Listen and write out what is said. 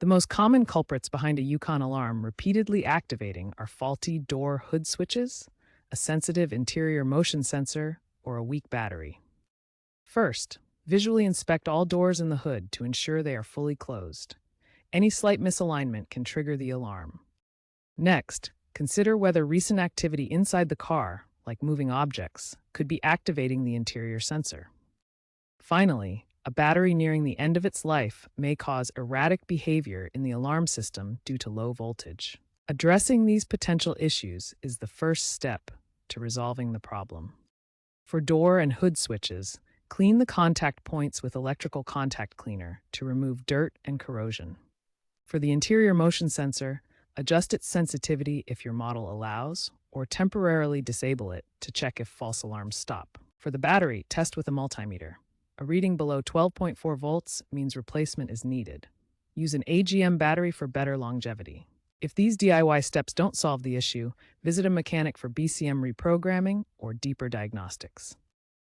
The most common culprits behind a Yukon alarm repeatedly activating are faulty door hood switches, a sensitive interior motion sensor, or a weak battery. First, visually inspect all doors in the hood to ensure they are fully closed. Any slight misalignment can trigger the alarm. Next, consider whether recent activity inside the car, like moving objects, could be activating the interior sensor. Finally, a battery nearing the end of its life may cause erratic behavior in the alarm system due to low voltage. Addressing these potential issues is the first step to resolving the problem. For door and hood switches, clean the contact points with electrical contact cleaner to remove dirt and corrosion. For the interior motion sensor, adjust its sensitivity if your model allows, or temporarily disable it to check if false alarms stop. For the battery, test with a multimeter. A reading below 12.4 volts means replacement is needed. Use an AGM battery for better longevity. If these DIY steps don't solve the issue, visit a mechanic for BCM reprogramming or deeper diagnostics.